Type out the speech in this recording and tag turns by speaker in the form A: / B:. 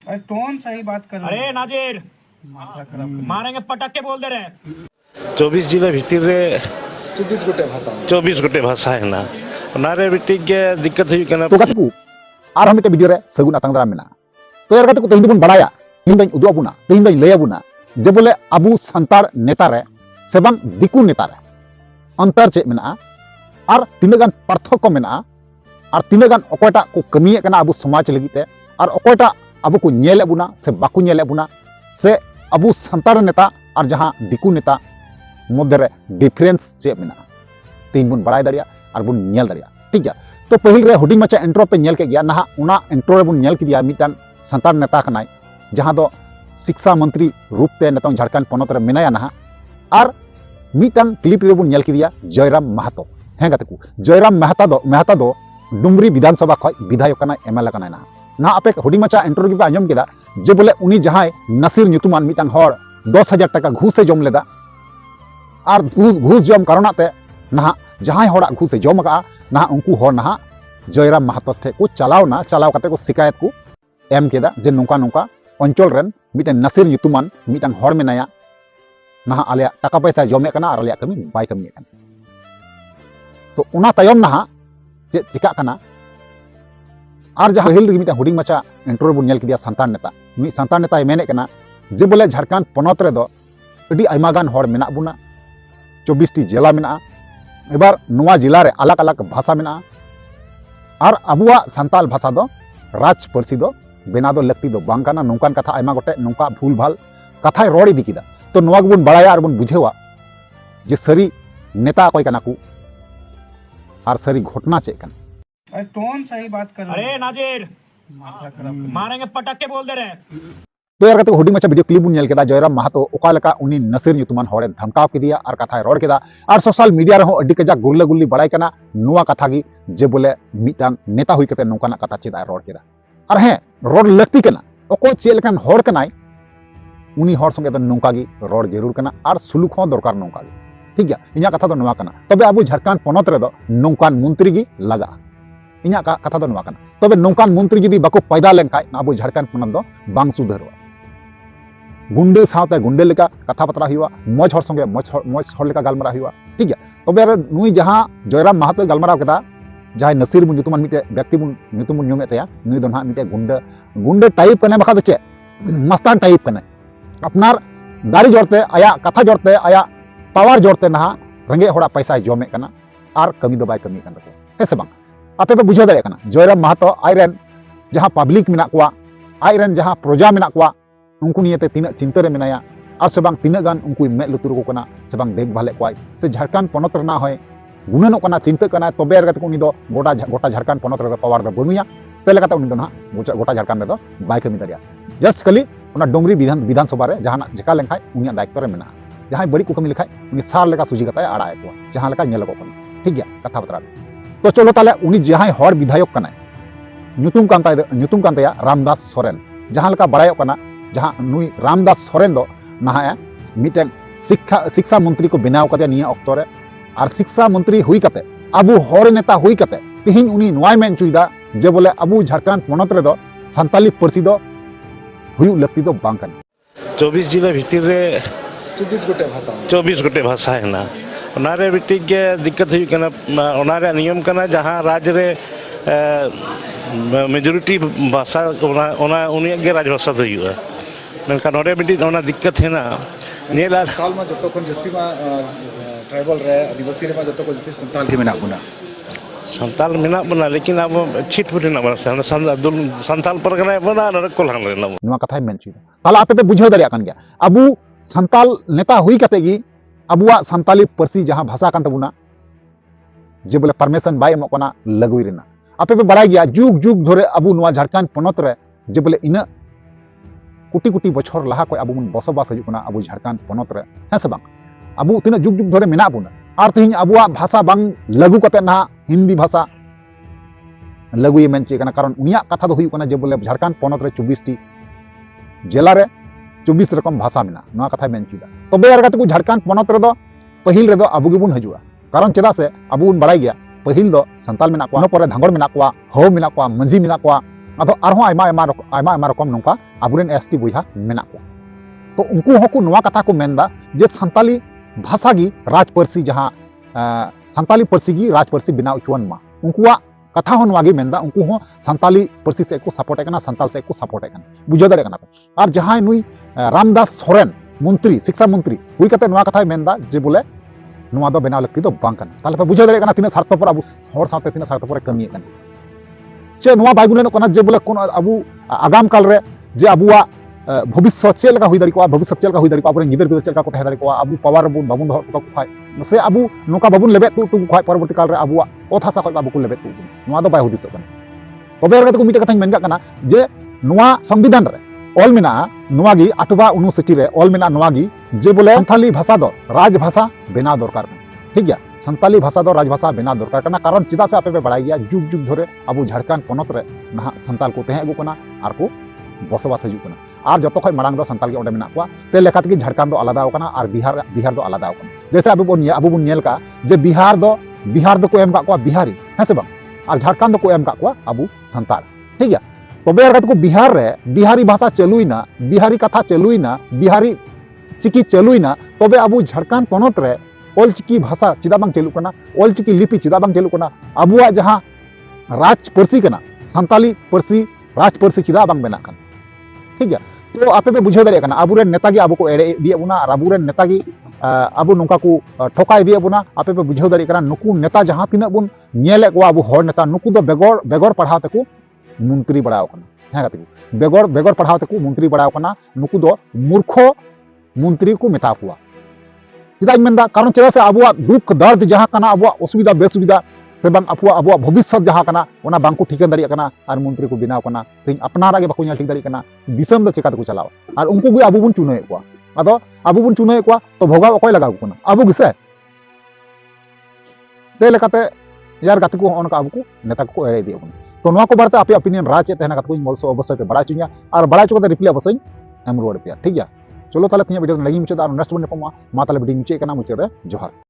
A: अरे टोन सही बात कर।
B: अरे नाजिर मारेंगे पटाखे बोल दे रहे
C: 24 जिला भितर रे
D: 24
C: गोटे भाषा है ना बिटिक दिक्कत हुई करना
E: तो कतकू और हम वीडियो रे सगुन आतंग दाराम मेना तो यार कतकू तेहिं बन बड़ाया तेहिं दई उदु आबुना तेहिं दई लय आबुना जे बोले अबु संतार नेता रे से बांग दिकु नेता रे अंतर चे मेना और तीना गान पार्थक्य मेना और तीना गान अकोयटा को कमिये कना अबु समाज लगिते और अकोयटा अबु को नेल आबुना से बाकु नेल आबुना से अबु संतार नेता और जहां दिकु नेता मध्य रे डिफरेंस चे मेना तेहिं बन बड़ाय दाड़िया और बन नेल दाड़िया ठीक है। तो पहिल रे हुडिंग माचा इंट्रो पे नेल के गया ना उना इंट्रो रे बन नेल के दिया मिटांग संतार नेता कनाय जहां दो शिक्षा मंत्री रूप ते नेतों झारखंड पनत रे मेनाया ना और मिटांग क्लिप रे बन नेल के दिया जयराम महतो हैं गतकू जयराम महता दो डुमरी विधानसभा खय विधायक कनाय एमएलए कनाय ना आपे हुडिंग माचा इंट्रो के आंजम केदा जे बोले उनी जहां नसीर ᱧᱩᱛᱩᱢᱟᱱ मिटांग हर 10,000 टाका घूस से जम लेदा और घूस जम कारणते ना जहां हड़ा घूस से जम का ना उनको हर ना जयराम महतो थे को चलावना चलाव कते को शिकायत को एम केदा जे नोंका नोंका अंचल रेन मिटन नसीर ᱧᱩᱛᱩᱢᱟᱱ मिटांग हर मेनाया ना आले टाका पैसा जमे कना और आले कमी बाय कमी कना तो उना तयम ना जे चिका कना और जहां हिल रे मिटा हुडिंग माचा इंट्रो बन नेल किदिया संतान नेता मी संतान नेता मेने कना जे बोले झारखंड पनत रे दो अडी आयमा गान हर मेना बुना 24 टी जिला मेना एबार नुआ जिला रे अलग अलग भाषा मेना और अबुआ संताल भाषा दो राज परसी दो बेना दो लगती दो बांग काना नोंकान कथा आयमा गोटे नोंका भूल भाल कथा रोड इदी किदा तो नुआ गबन बड़ाया और बन बुझेवा जे सरी नेता कोई कना को और सरी घटना चेक कना
A: अरे टोन सही बात कर।
B: अरे नाजिर मारेंगे पटाखे बोल दे रहे
E: तो यार कते हुडिंग माचा वीडियो क्लिप बुन नेल केदा जयराम महतो ओका लका उनी नसीर ᱧᱩᱛᱩᱢᱟᱱ हरे धमकाव किदिया और कथा रोड केदा और सोशल मीडिया रे हो अडी कजा गुरला गुल्ली बड़ाय कना नुआ कथा गी जे बोले मिटांग नेता हुई कते नोंकाना कथा चेदा रोड केदा और हें रोड लगती कना ओको चे लेकान हर कनाय उनी हर संगे तो नोंका गी रोड जरूर कना और सुलुक हो दरकार नोंका गी ठीक है इना कथा तो नुआ कना तबे अबु झारखंड पनत रे दो नोंकान मंत्री गी लगा इना कथा तो नुआ कना तबे नोंकान मंत्री जदी बाको पैदा लेनखाय अबु झारखंड पनत दो बांग सुधरवा गुंडे साथे गुंडे लेका कथा पतरा हुआ मज हर संगे मज हर लेका गालमरा हुआ ठीक है तबे नुई जहां जयराम महतो गालमरा केदा जहां नसीर बुन ᱧᱩᱛᱩᱢᱟᱱ मिटे व्यक्ति बुन ᱧᱩᱛᱩᱢ बुन ᱧᱩᱢ एतया नुई दो ना मिटे गुंडे टाइप कने बखा चे मस्तान टाइप कने अपनार दाड़ी जोड़ते आया कथा जोड़ते आया पावर जोड़ते ना रंगे होड़ा पैसा जमे कना और कमी दो बाय कमी कन रको हे से बांग आपे पे बुझा दाड़े कना जयराम महतो आइरेन जहां पब्लिक मेना कोआ आइरेन जहां प्रजा मेना कोआ उनको नियते तीना चिंता रे मेनाया और से बांग तीना गान उनको मे लुतुर को कना से बांग देख भाले कोई से झारखंड पनत रना होय गुणनो कना चिंता कना तबे रे उनी दो गोटा झारखंड पनत रे पावर द बनुया ते लेकाते उनी दो ना गोटा झारखंड रे दो बाय कमी दाड़िया जस्ट खाली उना डोंगरी विधानसभा रे जहां जेका लेखाय उनी दायित्व रे मेना जहां बड़ी को कमी लेखाय उनी सार लेका सुजी कताय आड़ाय को जहां लेका नेल को ठीक गया कथा बतरा तो चलो ताले उनी जहां हर विधायक कनाय ᱧᱩᱛᱩᱢ कांताया रामदास सोरेन जहां लेका बड़ायो कना जहां नुई रामदास सोरेन दो ना मिटें शिक्षा मंत्री को बनाव कते निया अक्तो रे और शिक्षा मंत्री हुई कते अबु हर नेता हुई कते तिहिं उनी नोय मेन चुइदा जे बोले अबु झारखंड पनत रे दो संताली परसी दो हुई लगती दो बांग कना
C: 24 जिला भितर रे
D: 24
C: गोटे भाषा है ना बिटिक दिक्कत हुई करना नियम करना जहां राज्य रे मेजोरिटी भाषा उनिया राजभाषा तो हुआ मेनका नोडे बिटिक दिक्कत है ना नेला
D: काल में जतो खन जस्ती मा ट्राइबल रे आदिवासी रे मा जतो को जस्ती संताल के मेना बुना
C: संताल मेना बना लेकिन अब छिट फुट ना बना संताल परगना बना रकोल हां रे
E: नुआ कथा मेन चुइदा ताला आपे पे बुझाव दाड़िया कन गया अबु संताल नेता हुई कते गी अबुआ संताली परसी जहां भाषा कान तबुना जे बोले परमिशन बाय एमो कना लगुई रेना आपे पे बड़ाई गया जुग जुग धरे अबु नुआ झारखंड पनत रे जे बोले इना कुटी कुटी बछर लहा को अबु मन बसबास हजु कना अबु झारखंड पनत रे है से बांग अबु तिना जुग जुग धरे मेना बुना और तिहिं अबुआ भाषा बांग लगु कते ना हिंदी भाषा लगुई मेन चे कना कारण उनिया कथा दो हुई कना जे बोले झारखंड पनत रे 24 टी जिला रे 24 रकम भाषा मेना नोआ कथा मेन चुदा तबे यार कते को झारखंड पनत रे दो पहिल रे दो अबु गेबुन हजुआ कारण चेदा से अबु बन बड़ाई गया पहिल दो संताल मेना को परे धांगड़ मेना को हो मेना को मंझी मेना को ᱟᱫᱚ ᱟᱨᱦᱚᱸ ᱟᱭᱢᱟ ᱨᱚᱠᱚᱢ ᱱᱚᱝᱠᱟ ᱟᱵᱚᱨᱮᱱ एसटी ᱵᱚᱭᱦᱟ ᱢᱮᱱᱟᱜ ᱠᱚᱣᱟ ᱛᱚ ᱩᱱᱠू ᱦᱚᱸᱠᱚ ᱱᱚᱣᱟ ᱠᱟᱛᱷᱟ ᱠᱚ ᱢᱮᱱᱫᱟ ᱡᱮ ᱥᱟᱱᱛᱟᱞᱤ ᱵᱷᱟषᱟ gi ᱨᱟᱡᱽ ᱯᱟᱹᱨᱥᱤ ᱡᱟᱦᱟᱸ ᱥᱟᱱᱛᱟᱞᱤ ᱯᱟᱹᱨᱥि gi ᱨᱟᱡᱽ ᱯᱟᱹᱨᱥि ᱵᱮᱱᱟᱣ ᱦᱚᱪᱚᱣᱟᱱ मा उनकुआ कथा हो नवा गे मेंदा उनको हो संताली पार्सी से को सपोर्ट है संताल से को सपोर्ट है बुझा दाड़े कना को और जहां नुई रामदास सोरेन मंत्री शिक्षा मंत्री हुई कते नवा कथा मेंदा जे बोले नवा दो बेनाव लगती तो बांग कना ताले पे बुझा दाड़े कना तिना स्वार्थपर अब हर साथे तिना स्वार्थपर कमी कना चे नवा बाइबुलेन कना जे बोले कोन अब आगाम काल रे जे अबुआ भविष्य चेलका हुई दाड़ी को भविष्य चेलका हुई दाड़ी को अपन गिदर गिदर चेलका को तहे दाड़ी को अब पावर बाबुन दो को खाय से अब नोका बाबुन लेबे तु खाय परवर्ती काल रे अबुआ ओथ हासा खय बाबु को लेबे तु नवा दो बाय हुदिस कना तबे रे को मिटे कथाኝ मेन कना जे नवा संविधान रे ऑल मिना नवा गी 8 अनुसूची रे ऑल मिना नवा गी जे बोले संथाली भाषा दो राजभाषा बेना दरकार ठीक गया संताली भाषा दो राजभाषा बेना दरकार कना कारण चिदा से आपे पे बड़ाई गया जुग जुग धरे अब झारखंड पनत रे ना संताल को तहे अगु कना आर को बसवास हजू कना और जो खय मांग दो संताल के ओंडे मेना को ते लेखात की झारखंड दो आलादा कना और बिहार दो आलादा कना जैसे अब बुन नेल का जे बिहार दो को एम का को बिहारी है से बा और झारखंड दो को एम का को अब संताल ठीक है तबे अगर को बिहार रे बिहारी भाषा चलुइना बिहारी कथा चलुइना बिहारी चिकी चलुइना तबे अब झारखंड पनत रे ऑलचिकी भाषा चिदा बांग चलु कना ऑलचिकी लिपि चिदा बांग चलु कना अबुआ जहां राज पर्सी कना संताली पर्सी राज पर्सी चिदा बांग बेना कना ठीक है तो आपे पे बुझाव दाड़े कना अबुरेन नेता गी अबु को एड़े दिए बुना और अबुरेन नेता गी अबु नोंका को ठोका दिए बुना आपे पे बुझाव दाड़े कना नुकु नेता जहां तिना बुन नेले को अबु हर नेता नुकु दो बेगर पढ़ाव तको मंत्री बड़ाव कना है गाते बेगर पढ़ाव तको मंत्री बड़ाव कना नुकु दो मूर्खो मंत्री को मेता हुआ चिदा मेंदा कारण चेदा से अबुआ दुख दर्द जहां कना अबुआ असुविधा बेसुविधा से बांग अबुआ भविष्य जहां कना ओना बांग को ठिकान दाड़ी कना और मंत्री को बिनाव कना तेज अपनारा गे बाको नेल ठीक दाड़ी कना दिसम दो चिका को चलाव और उनको गे अबु बुन चुनाव को अदो अबु बुन चुनाव को तो भोगा अकय लगाव कना अबु गिसे ते लेकाते यार गाते को ओनका अबु को नेता को एड़े दियो कना तो नवा को बारते आपे ओपिनियन राज चे तहना कतको मोल सो अवश्य पे बड़ा चुनिया और बड़ा चुको रिप्लाई अवश्य एम रोड पे ठीक है चलो ताले तिया वीडियो लगी मुचे और नेक्स्ट वन को मा ताले वीडियो मुचे कना मुचे रे जोहार।